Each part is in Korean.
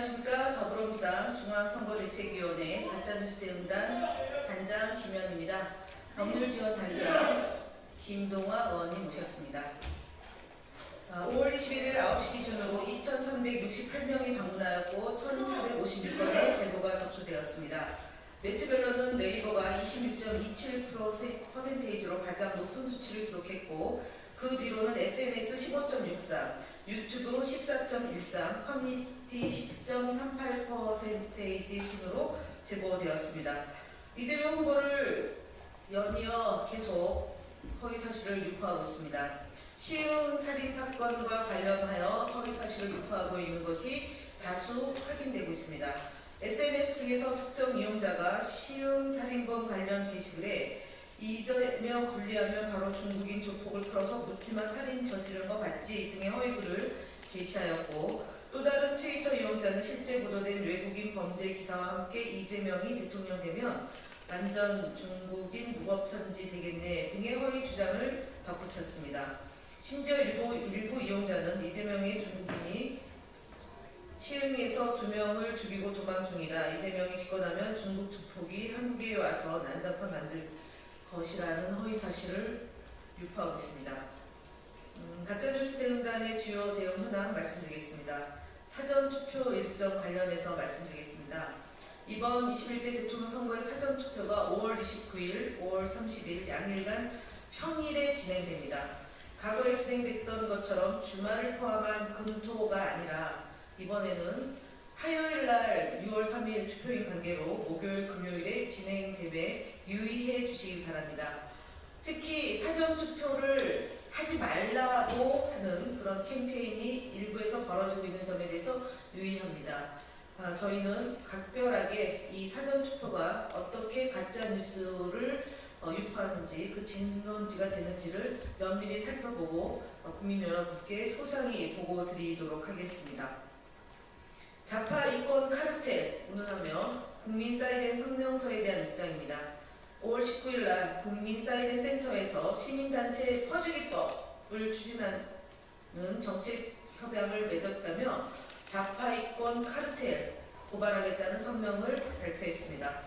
안녕하십니까. 더불어민주당 중앙선거대책위원회 가짜뉴스 대응단 단장 김현입니다. 법률지원단장 김동화 의원님 모셨습니다. 5월 21일 9시 기준으로 2,368명이 방문하였고 1,456건의 제보가 접수되었습니다. 매체별로는 네이버가 26.27%로 가장 높은 수치를 기록했고 그 뒤로는 SNS 15.63, 유튜브 14.13, 커뮤니티 10.38% 순으로 제보되었습니다. 이재명 후보를 연이어 계속 허위사실을 유포하고 있습니다. 시흥 살인사건과 관련하여 허위사실을 유포하고 있는 것이 다수 확인되고 있습니다. SNS 등에서 특정 이용자가 시흥 살인범 관련 게시글에 이재명 분리하면 바로 중국인 조폭을 풀어서 묻지마 살인 저지른 거 맞지 등의 허위글을 게시하였고 또 다른 트위터 이용자는 실제 보도된 외국인 범죄 기사와 함께 이재명이 대통령 되면 완전 중국인 무법천지 되겠네 등의 허위 주장을 덧붙였습니다. 심지어 일부 이용자는 이재명의 중국인이 시흥에서 2명을 죽이고 도망 중이다. 이재명이 집권하면 중국 조폭이 한국에 와서 난장판 만들 것이라는 허위사실을 유포하고 있습니다. 가짜뉴스 대응단의 주요 대응 현황 말씀드리겠습니다. 사전투표 일정 관련해서 말씀드리겠습니다. 이번 21대 대통령 선거의 사전투표가 5월 29일, 5월 30일 양일간 평일에 진행됩니다. 과거에 진행됐던 것처럼 주말을 포함한 금토가 아니라 이번에는 화요일날 6월 3일 투표인 관계로 목요일, 금요일에 진행됨에 유의해 주시기 바랍니다. 특히 사전투표를 하지 말라고 하는 그런 캠페인이 일부에서 벌어지고 있는 점에 대해서 유의합니다. 저희는 각별하게 이 사전투표가 어떻게 가짜뉴스를 유포하는지 그 진론지가 되는지를 면밀히 살펴보고 국민 여러분께 소상히 보고 드리도록 하겠습니다. 좌파 이권 카르텔 운운하며 국민 사이렌 성명서에 대한 입장입니다. 5월 19일 날 국민 사이렌 센터에서 시민단체 퍼주기법을 추진하는 정책 협약을 맺었다며 좌파 이권 카르텔 고발하겠다는 성명을 발표했습니다.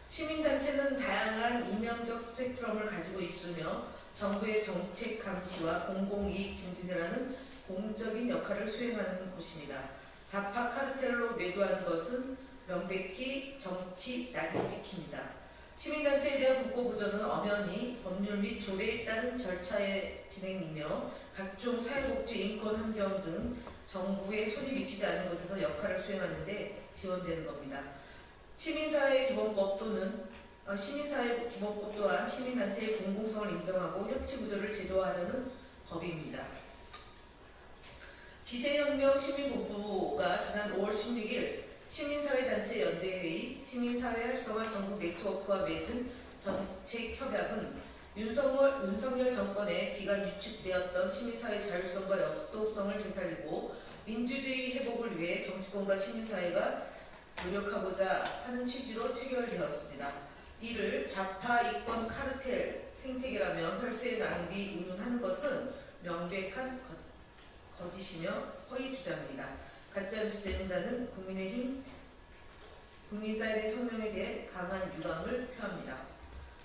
시민단체는 다양한 이념적 스펙트럼을 가지고 있으며 정부의 정책 감시와 공공이익 증진을 하는 공적인 역할을 수행하는 곳입니다. 좌파 카르텔로 매도하는 것은 명백히 정치 낙인찍힙니다. 시민단체에 대한 국고부조는 엄연히 법률 및 조례에 따른 절차의 진행이며 각종 사회복지, 인권, 환경 등 정부의 손이 미치지 않는 곳에서 역할을 수행하는 데 지원되는 겁니다. 시민사회 기본법 또한 시민단체의 공공성을 인정하고 협치구조를 제도화하려는 법입니다. 기세혁명 시민본부가 지난 5월 16일 시민사회단체 연대회의 시민사회 활성화 전국 네트워크와 맺은 정책협약은 윤석열 정권의 기간 유축되었던 시민사회 자율성과 역동성을 되살리고 민주주의 회복을 위해 정치권과 시민사회가 노력하고자 하는 취지로 체결되었습니다. 이를 좌파 이권 카르텔 생태계라며 혈세 낭비 운운하는 것은 명백한 거짓이며 허위 주장입니다. 가짜뉴스 대응단은 국민의힘 국민사이렌 성명에 대해 강한 유감을 표합니다.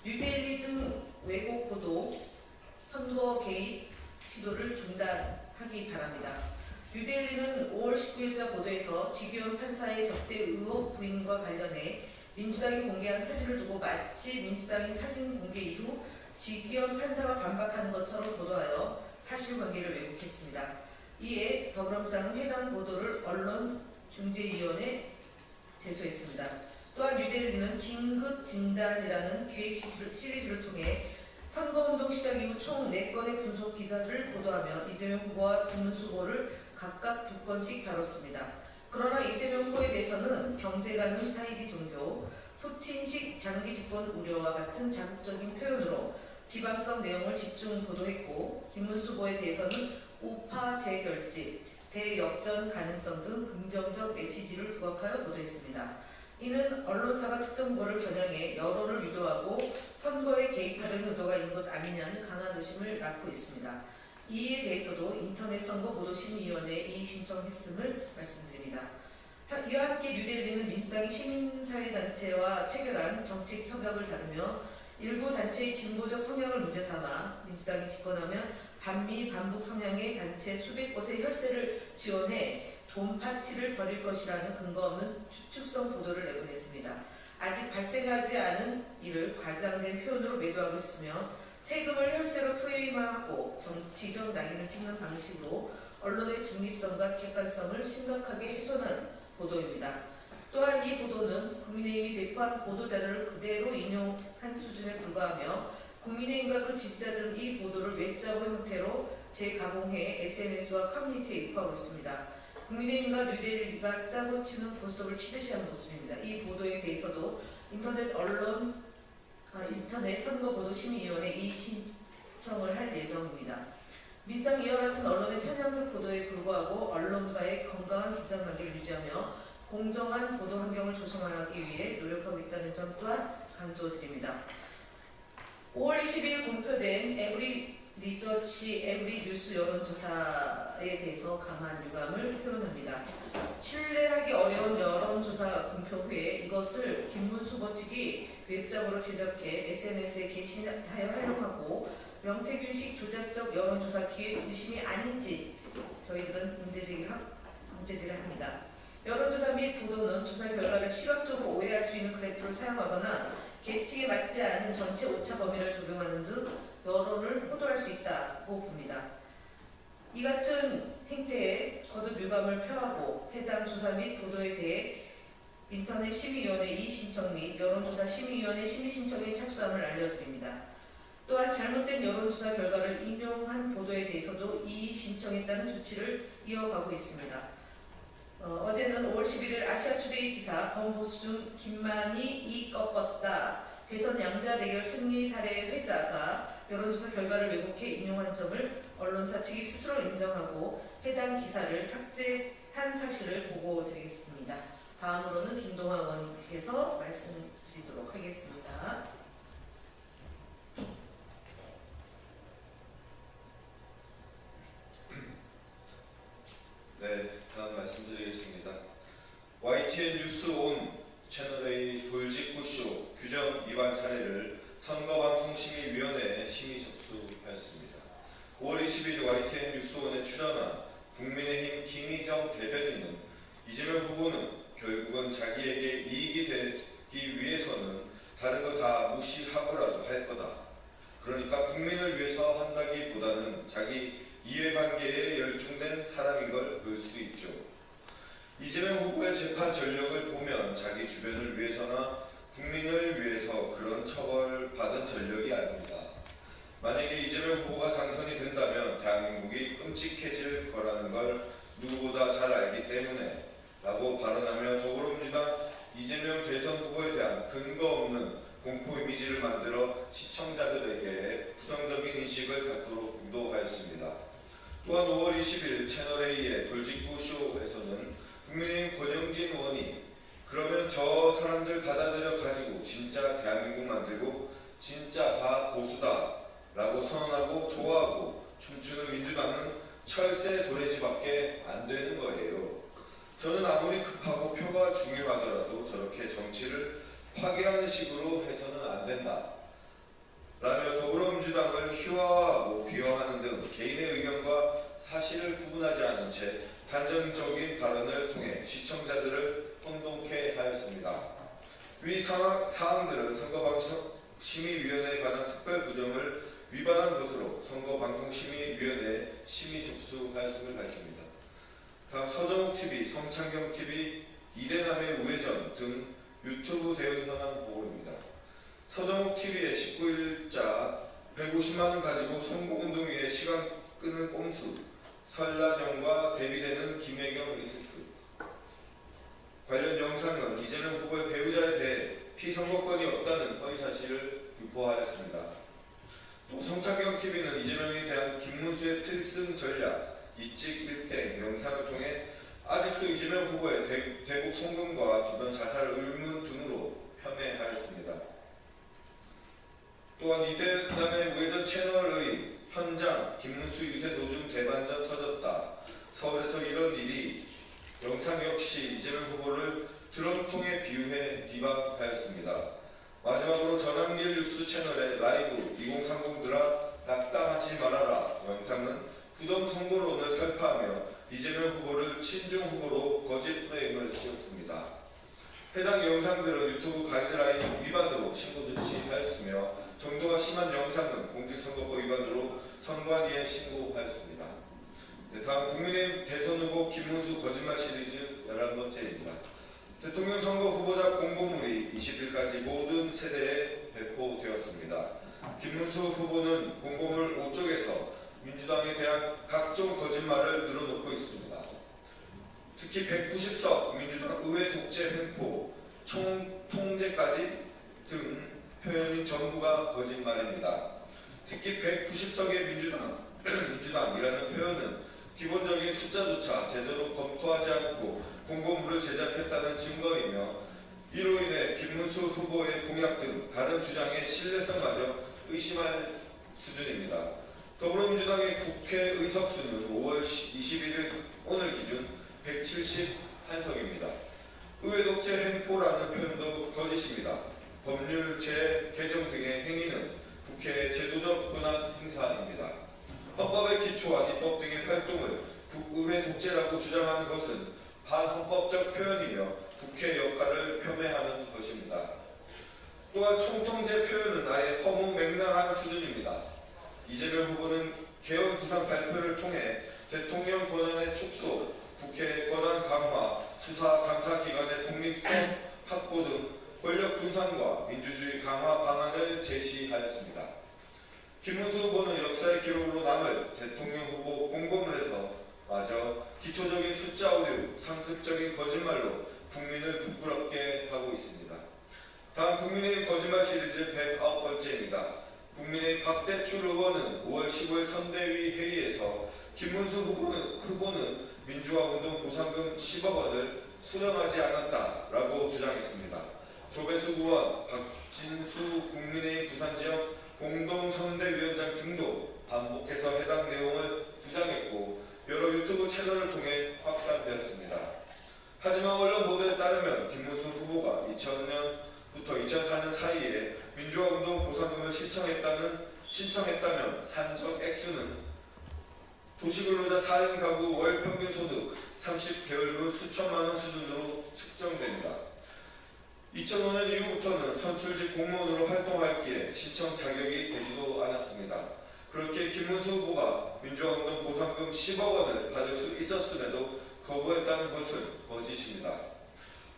뉴데일리 등 왜곡 보도, 선거 개입 시도를 중단하기 바랍니다. 뉴데일리는 5월 19일자 보도에서 지규현 판사의 적대 의혹 부인과 관련해 민주당이 공개한 사진을 두고 마치 민주당이 사진 공개 이후 지규현 판사가 반박하는 것처럼 보도하여 사실관계를 왜곡했습니다. 이에 더불어민주당은 해당 보도를 언론중재위원회에 제소했습니다. 또한 뉴데일리는 긴급진단이라는 기획 시리즈를 통해 선거운동 시작 이후 총 4건의 분석 기사를 보도하며 이재명 후보와 김문수 후보를 각각 2건씩 다뤘습니다. 그러나 이재명 후보에 대해서는 경제 가능 사이비 종교, 푸틴식 장기 집권 우려와 같은 자극적인 표현으로 비방성 내용을 집중 보도했고 김문수 후보에 대해서는 우파 재결집, 대역전 가능성 등 긍정적 메시지를 부각하여 보도했습니다. 이는 언론사가 특정 후보를 겨냥해 여론을 유도하고 선거에 개입하려는 의도가 있는 것 아니냐는 강한 의심을 낳고 있습니다. 이에 대해서도 인터넷 선거 보도심의위원회에 이의 신청했음을 말씀드립니다. 이와 함께 뉴델리는 민주당이 시민사회단체와 체결한 정책협약을 다루며 일부 단체의 진보적 성향을 문제 삼아 민주당이 집권하면 반미 반북 성향의 단체 수백 곳의 혈세를 지원해 돈 파티를 벌일 것이라는 근거 없는 추측성 보도를 내보냈습니다. 아직 발생하지 않은 일을 과장된 표현으로 매도하고 있으며 세금을 혈세로 프레임화하고 정치적 낙인을 찍는 방식으로 언론의 중립성과 객관성을 심각하게 훼손한 보도입니다. 또한 이 보도는 국민의힘이 배포한 보도자료를 그대로 인용한 수준에 불과하며 국민의힘과 그 지지자들은 이 보도를 웹자보 형태로 재가공해 SNS와 커뮤니티에 유포하고 있습니다. 국민의힘과 뉴델리가 짜고 치는 보석을 치듯이 하는 모습입니다. 이 보도에 대해서도 인터넷 선거보도심의위원회에 이의 신청을 할 예정입니다. 민주당 이와 같은 언론의 편향적 보도에 불구하고 언론과의 건강한 긴장관계를 유지하며 공정한 보도 환경을 조성하기 위해 노력하고 있다는 점 또한 강조드립니다. 5월 20일 공표된 에브리 리서치 에브리 뉴스 여론조사에 대해서 강한 유감을 표현합니다. 신뢰하기 어려운 여론조사 공표 후에 이것을 김문수 후보 측이 웹작으로 제작해 SNS에 게시하여 활용하고 명태균식 조작적 여론조사 기획 의심이 아닌지 저희들은 문제제기를 합니다. 여론조사 및 보도는 조사 결과를 시각적으로 오해할 수 있는 그래프를 사용하거나 계측에 맞지 않은 전체 오차 범위를 적용하는 등 여론을 호도할 수 있다고 봅니다. 이 같은 행태에 거듭 유감을 표하고 해당 조사 및 보도에 대해 인터넷 심의위원회 이의 신청 및 여론조사 심의위원회 심의 신청에 착수함을 알려드립니다. 또한 잘못된 여론조사 결과를 인용한 보도에 대해서도 이의 신청에 따른 조치를 이어가고 있습니다. 어제는 5월 11일 아시아투데이 기사 범보수 중 김만희 이 꺾었다. 대선 양자 대결 승리 사례 회자가 여론조사 결과를 왜곡해 인용한 점을 언론사 측이 스스로 인정하고 해당 기사를 삭제한 사실을 보고드리겠습니다. 다음으로는 김동화 의원님께서 말씀드리도록 하겠습니다. 네, 다음 말씀드리겠습니다. YTN 뉴스 온 채널A 돌직구쇼 규정 위반 사례를 선거방송심의위원회에 심의 접수하였습니다. 5월 20일 YTN 뉴스 온에 출연한 국민의힘 김희정 대변인은 이재명 후보는 결국은 자기에게 이익이 되기 위해서는 다른 거 다 무시하고라도 할 거다. 그러니까 국민을 위해서 한다기보다는 자기 이해관계에 열중된 사람인 걸 볼 수 있죠. 이재명 후보의 재판 전력을 보면 자기 주변을 위해서나 국민을 위해서 그런 처벌받은 전력이 아닙니다. 만약에 이재명 후보가 당선이 된다면 대한민국이 끔찍해질 거라는 걸 누구보다 잘 알기 때문에 라고 발언하며 더불어민주당 이재명 대선 후보에 대한 근거 없는 공포 이미지를 만들어 시청자들에게 부정적인 인식을 갖도록 유도하였습니다. 또한 5월 20일 채널A의 돌직구쇼에서는 국민의힘 권영진 의원이 그러면 저 사람들 받아들여 가지고 진짜 대한민국 만들고 진짜 다 보수다 라고 선언하고 좋아하고 춤추는 민주당은 철새 도래지밖에 안 되는 거예요. 저는 아무리 급하고 표가 중요하더라도 저렇게 정치를 파괴하는 식으로 해서는 안 된다 라며 더불어민주당을 희화화하고 비화하는 등 개인의 의견과 사실을 구분하지 않은 채 단정적인 발언을 통해 시청자들을 혼동케 하였습니다. 위 사항들은 선거방송심의위원회에 관한 특별구정을 위반한 것으로 선거방송심의위원회에 심의 접수하였음을 밝힙니다. 다음 서정욱TV, 성창경TV, 이대남의 우회전 등 유튜브 대응 현황 보고입니다. 서정욱TV의 19일자 150만원 가지고 선거운동위에 시간 끄는 꼼수, 설란영과 대비되는 김혜경 리스크. 관련 영상은 이재명 후보의 배우자에 대해 피선거권이 없다는 허위사실을 유포하였습니다. 또 성창경TV는 이재명에 대한 김문수의 필승 전략, 이찍 일땡 영상을 통해 아직도 이재명 후보의 대북 송금과 주변 자살 의문등으로 폄훼하였습니다. 또한 이대남의 우회전 채널의 현장 김문수 유세 도중 대반전 터졌다. 서울에서 이런 일이 영상 역시 이재명 후보를 드럼통에 비유해 비방하였습니다. 마지막으로 전환길 뉴스 채널의 라이브 2030들아 낙담하지 말아라 영상은 부정 선거론을 설파하며 이재명 후보를 친중 후보로 거짓 프레임을 씌웠습니다. 해당 영상들은 유튜브 가이드라인 위반으로 신고 조치하였으며 정도가 심한 영상은 공직선거법 위반으로 선관위에 신고하였습니다. 네, 다음 국민의힘 대선 후보 김문수 거짓말 시리즈 11번째입니다. 대통령 선거 후보자 공고물이 20일까지 모든 세대에 배포되었습니다. 김문수 후보는 공고물 5쪽에서 민주당에 대한 각종 거짓말을 늘어놓고 있습니다. 특히 190석 민주당 의회 독재 횡포, 총통제까지 등 표현이 전부가 거짓말입니다. 특히 190석의 민주당이라는 표현은 기본적인 숫자조차 제대로 검토하지 않고 공고물을 제작했다는 증거이며 이로 인해 김문수 후보의 공약 등 다른 주장의 신뢰성마저 의심할 수준입니다. 더불어민주당의 국회 의석수는 5월 21일 오늘 기준 171석입니다. 의회 독재 횡포라는 표현도 거짓입니다. 법률 재개정 등의 행위는 국회의 제도적 권한 행사입니다. 헌법의 기초와 입법 등의 활동을 국의회 독재라고 주장하는 것은 반헌법적 표현이며 국회 역할을 폄훼하는 것입니다. 또한 총통제 표현은 아예 허무맹랑한 수준입니다. 이재명 후보는 개헌 구상 발표를 통해 대통령 권한의 축소, 국회 권한 강화, 수사 감사기관의 독립성 확보 등 권력 분산과 민주주의 강화 방안을 제시하였습니다. 김문수 후보는 역사의 기록으로 남을 대통령 후보 공고문에서 마저 기초적인 숫자 오류, 상습적인 거짓말로 국민을 부끄럽게 하고 있습니다. 다음 국민의힘 거짓말 시리즈 109번째입니다. 국민의힘 박대출 의원은 5월 15일 선대위 회의에서 김문수 후보는 민주화운동 보상금 10억 원을 수령하지 않았다라고 주장했습니다. 조배수 의원, 박진수 국민의힘 부산지역 공동선대위원장 등도 반복해서 해당 내용을 주장했고 여러 유튜브 채널을 통해 확산되었습니다. 하지만 언론 보도에 따르면 김문수 후보가 2000년부터 2004년 사이에 민주화운동 보상금을 신청했다면 산적 액수는 도시근로자 4인 가구 월 평균 소득 30개월분 수천만 원 수준으로 측정됩니다. 2005년 이후부터는 선출직 공무원으로 활동했기에 신청 자격이 되지도 않았습니다. 그렇게 김문수 후보가 민주화운동 보상금 10억 원을 받을 수 있었음에도 거부했다는 것은 거짓입니다.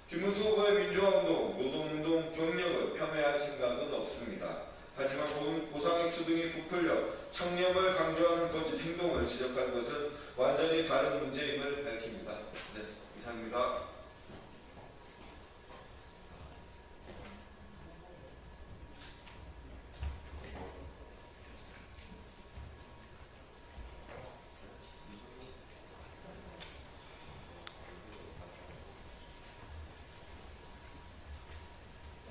김문수 후보의 민주화운동, 노동운동 경력을 폄훼할 생각은 없습니다. 하지만 보상액수 등이 부풀려 청렴을 강조하는 거짓 행동을 지적하는 것은 완전히 다른 문제임을 밝힙니다. 네, 이상입니다.